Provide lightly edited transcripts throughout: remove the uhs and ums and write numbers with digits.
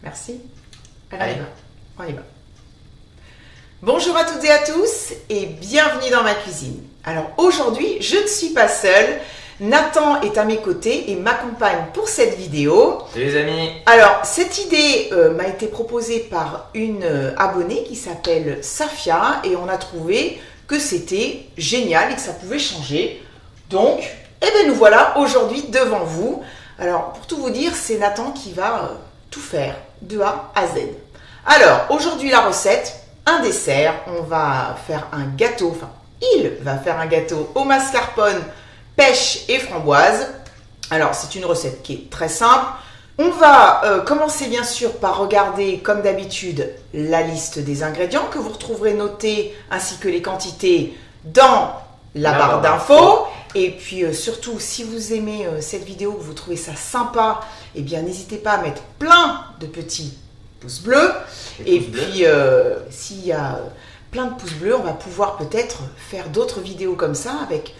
Merci. Allez, on y va. Bonjour à toutes et à tous et bienvenue dans ma cuisine. Alors aujourd'hui, je ne suis pas seule. Nathan est à mes côtés et m'accompagne pour cette vidéo. Salut les amis. Alors, cette idée m'a été proposée par une abonnée qui s'appelle Safia et on a trouvé que c'était génial et que ça pouvait changer. Donc, eh bien nous voilà aujourd'hui devant vous. Alors, pour tout vous dire, c'est Nathan qui va tout faire de A à Z. Alors, aujourd'hui la recette, un dessert. On va faire un gâteau, enfin, il va faire un gâteau au mascarpone, pêche et framboise. Alors, c'est une recette qui est très simple. On va commencer bien sûr par regarder, comme d'habitude, la liste des ingrédients que vous retrouverez notée, ainsi que les quantités dans la barre d'infos. Et puis surtout, si vous aimez cette vidéo, que vous trouvez ça sympa, eh bien n'hésitez pas à mettre plein de petits pouces bleus. Et puis, s'il y a plein de pouces bleus, on va pouvoir peut-être faire d'autres vidéos comme ça avec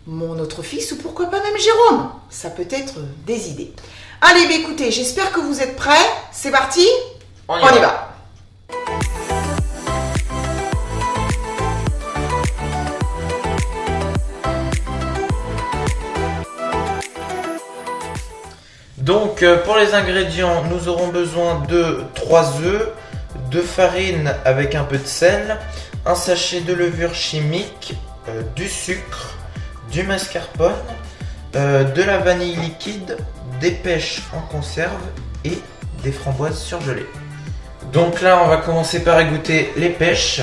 mon autre fils ou pourquoi pas même Jérôme. Ça peut être des idées. Allez, bah, écoutez, j'espère que vous êtes prêts. C'est parti, on y va. Donc pour les ingrédients, nous aurons besoin de 3 œufs, de farine avec un peu de sel, un sachet de levure chimique, du sucre, du mascarpone, de la vanille liquide, des pêches en conserve et des framboises surgelées. Donc là, on va commencer par égoutter les pêches.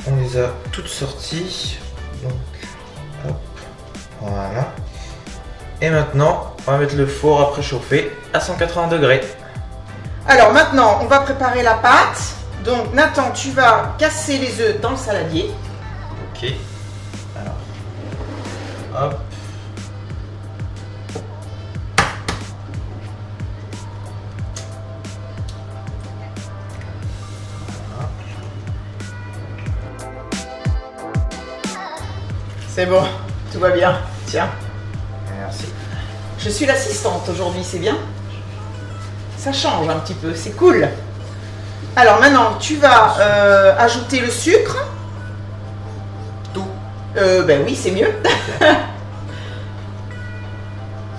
On les a toutes sorties. Donc, hop, voilà. Et maintenant, on va mettre le four à préchauffer à 180 degrés. Alors maintenant, on va préparer la pâte. Donc Nathan, tu vas casser les œufs dans le saladier. Ok. Alors, hop. Voilà. C'est bon, tout va bien. Tiens, Merci. je suis l'assistante aujourd'hui, c'est bien. Ça change un petit peu, c'est cool. Alors maintenant, tu vas ajouter le sucre. Tout. Ben oui, c'est mieux.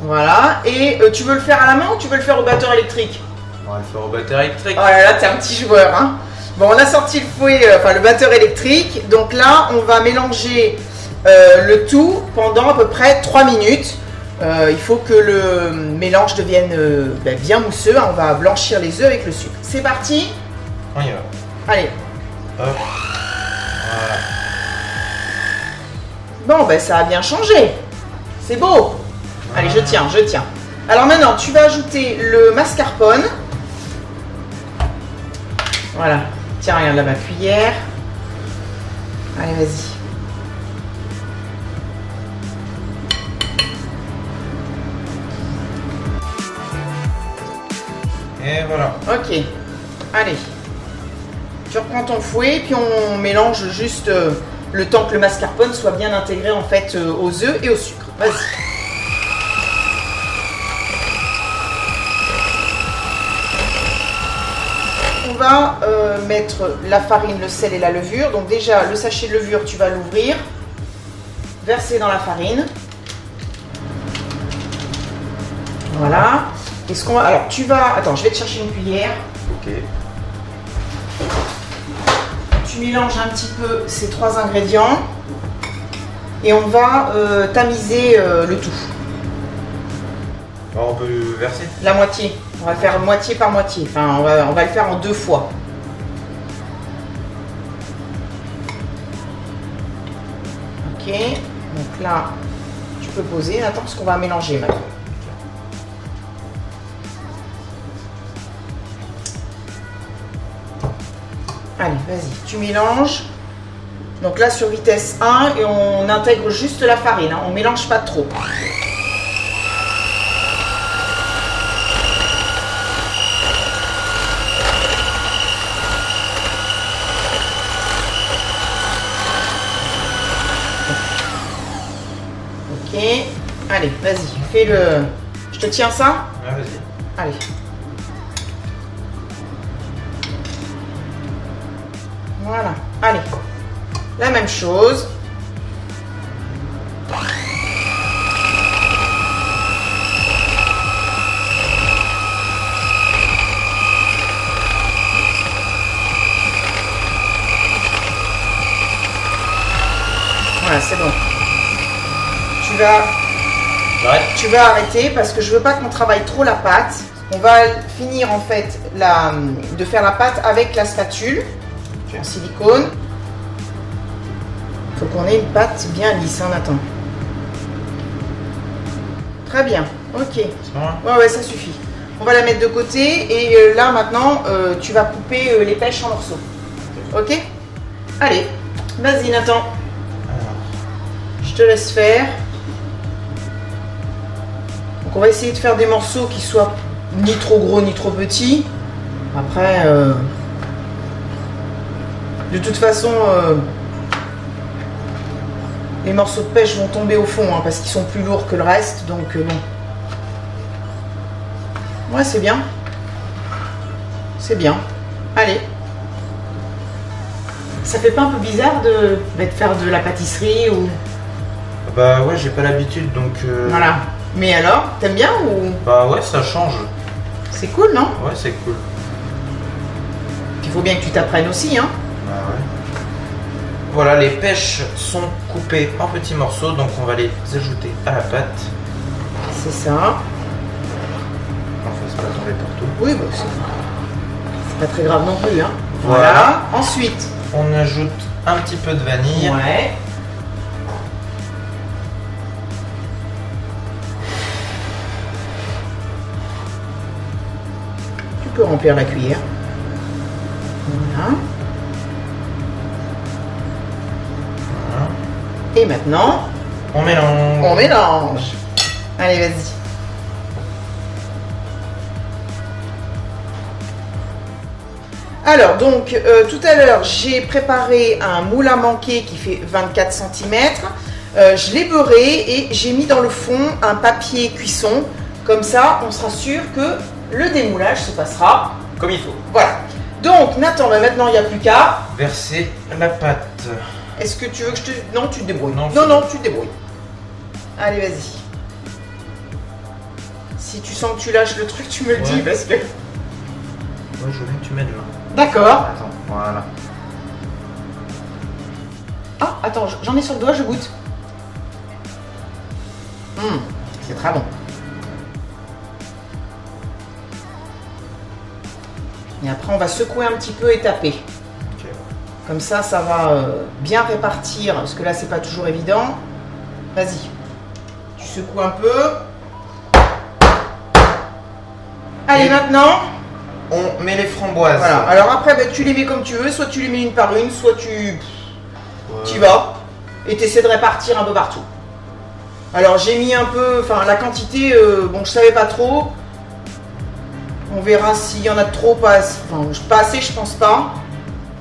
Voilà. Et tu veux le faire à la main ou tu veux le faire au batteur électrique? On va le faire au batteur électrique. Oh là là, t'es un petit joueur, hein. Bon, on a sorti le fouet, enfin le batteur électrique. Donc là, on va mélanger le tout pendant à peu près 3 minutes. Il faut que le mélange devienne bien mousseux. On va blanchir les œufs avec le sucre. C'est parti. On y va. Allez. Hop. Voilà. Bon, ben ça a bien changé. C'est beau. Allez, je tiens, je tiens. Alors maintenant, tu vas ajouter le mascarpone. Voilà. Tiens, regarde là ma cuillère. Allez, vas-y. Et voilà. Ok. Allez. Tu reprends ton fouet, puis on mélange juste le temps que le mascarpone soit bien intégré en fait aux œufs et au sucre. Vas-y. On va mettre la farine, le sel et la levure. Donc déjà, le sachet de levure, tu vas l'ouvrir, verser dans la farine. Voilà. Est-ce qu'on va... Alors, tu vas... Attends, je vais te chercher une cuillère. Ok. Tu mélanges un petit peu ces 3 ingrédients et on va tamiser le tout. Alors on peut verser. La moitié. On va faire moitié par moitié. Enfin, on va le faire en 2 fois. Ok. Donc là, tu peux poser. Attends, parce qu'on va mélanger maintenant. Allez, vas-y, tu mélanges. Donc là, sur vitesse 1, et on intègre juste la farine, hein, on ne mélange pas trop. Ok, allez, vas-y, fais le... Je Je te tiens ça? Ouais, vas-y. Allez. Voilà. Allez. La même chose. Voilà, c'est bon. Tu vas arrêter parce que je veux pas qu'on travaille trop la pâte. On va finir en fait de faire la pâte avec la spatule en silicone. Il faut qu'on ait une pâte bien lisse, hein, Nathan. Très bien, ok. Ouais, ça suffit. On va la mettre de côté et là maintenant, tu vas couper les pêches en morceaux. Ok? Allez, vas-y Nathan. Je te laisse faire. Donc on va essayer de faire des morceaux qui soient ni trop gros ni trop petits. Après, de toute façon, les morceaux de pêche vont tomber au fond hein, parce qu'ils sont plus lourds que le reste. Donc bon. Ouais, c'est bien. C'est bien. Allez. Ça fait pas un peu bizarre de faire de la pâtisserie ou... Bah ouais, j'ai pas l'habitude donc... Voilà. Mais alors, t'aimes bien ou... Bah ouais, ça change. C'est cool, non? Ouais, c'est cool. Il faut bien que tu t'apprennes aussi, hein? Bah ouais. Voilà, les pêches sont coupées en petits morceaux, donc on va les ajouter à la pâte. C'est ça. Enfin, c'est pas tomber partout. Oui, bah c'est pas très grave non plus, hein? Voilà. Ensuite, on ajoute un petit peu de vanille. Ouais. Tu peux remplir la cuillère. Voilà. Et maintenant, on mélange. On mélange. Allez, vas-y. Alors, donc, tout à l'heure, j'ai préparé un moule à manquer qui fait 24 cm. Je l'ai beurré et j'ai mis dans le fond un papier cuisson. Comme ça, on sera sûr que le démoulage se passera Comme il faut. Voilà. Donc, Nathan, maintenant, il n'y a plus qu'à... verser la pâte. Est-ce que tu veux que je te... Non, tu te débrouilles. Non, tu te débrouilles. Allez, vas-y. Si tu sens que tu lâches le truc, tu me le dis parce que... Ouais, je veux bien que tu m'aides là. D'accord. Attends, voilà. Ah, attends, j'en ai sur le doigt, je goûte. C'est très bon. Et après, on va secouer un petit peu et taper. Ok. Comme ça, ça va bien répartir, parce que là, c'est pas toujours évident. Vas-y. Tu secoues un peu. Allez, maintenant... On met les framboises. Voilà. Alors après, bah, tu les mets comme tu veux. Soit tu les mets une par une, soit tu y vas. Et tu essaies de répartir un peu partout. Alors j'ai mis un peu, enfin la quantité, bon je savais pas trop. On verra s'il y en a trop, pas assez, je pense pas.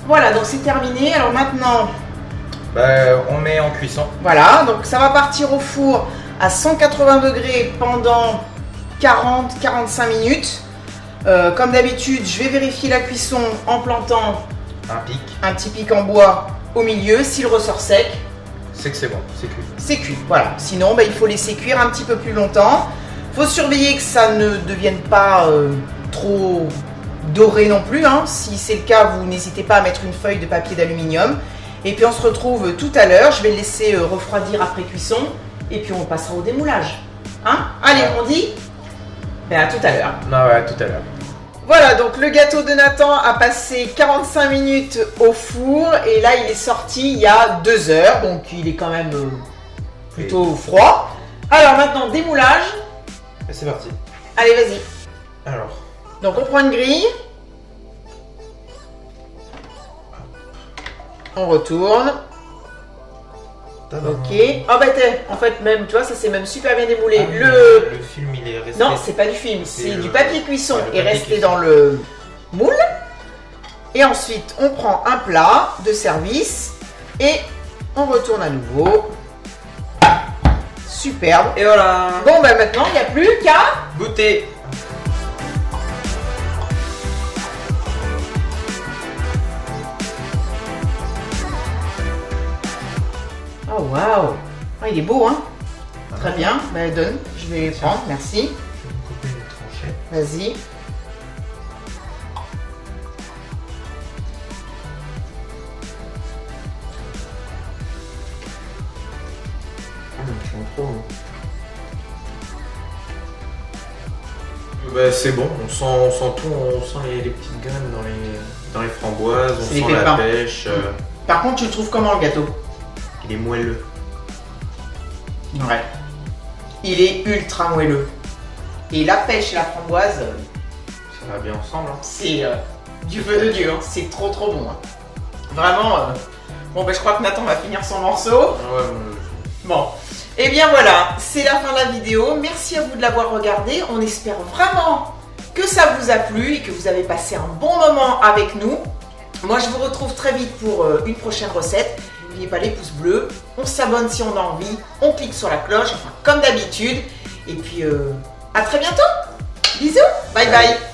Voilà, donc c'est terminé. Alors maintenant... on met en cuisson. Voilà, donc ça va partir au four à 180 degrés pendant 40-45 minutes. Comme d'habitude, je vais vérifier la cuisson en plantant un petit pic en bois au milieu. S'il ressort sec, c'est que c'est bon, c'est cuit. C'est cuit, voilà. Sinon, il faut laisser cuire un petit peu plus longtemps. Il faut surveiller que ça ne devienne pas trop doré non plus. Hein. Si c'est le cas, vous n'hésitez pas à mettre une feuille de papier d'aluminium. Et puis on se retrouve tout à l'heure. Je vais le laisser refroidir après cuisson. Et puis on passera au démoulage. Hein? Allez, on dit à tout à l'heure. Non, ouais, à tout à l'heure. Voilà, donc le gâteau de Nathan a passé 45 minutes au four et là il est sorti il y a 2 heures, donc il est quand même plutôt froid. Alors maintenant, démoulage. Et c'est parti. Allez, vas-y. Alors. Donc on prend une grille. On retourne. Ok. Oh bah en fait même, tu vois, ça c'est même super bien démoulé. Ah, le film il est resté... Non, c'est pas du film, c'est du papier cuisson. Ouais, est resté dans le moule. Et ensuite, on prend un plat de service et on retourne à nouveau superbe. Et voilà. Bon, bah maintenant, il n'y a plus qu'à... Goûter. Oh, waouh. Ah, il est beau, hein. Très bien. Bah, donne. Je vais prendre, merci. Je vais me couper les tranchées. Vas-y. Bah, c'est bon, on sent tout, on sent les petites graines dans les framboises, on C'est les sent la pépins. pêche. Par contre, tu le trouves comment, le gâteau? Il est moelleux. Ouais. Il est ultra moelleux. Et la pêche et la framboise, Ça va bien ensemble. Hein. c'est du feu de Dieu. Hein. C'est trop trop bon. Hein. Vraiment. Bon, ben je crois que Nathan va finir son morceau. Ah ouais, Bon. Et bien voilà, c'est la fin de la vidéo. Merci à vous de l'avoir regardé. On espère vraiment que ça vous a plu et que vous avez passé un bon moment avec nous. Moi, je vous retrouve très vite pour une prochaine recette. N'oubliez pas les pouces bleus. On s'abonne si on a envie. On clique sur la cloche, enfin, comme d'habitude. Et puis, à très bientôt. Bisous. Bye bye.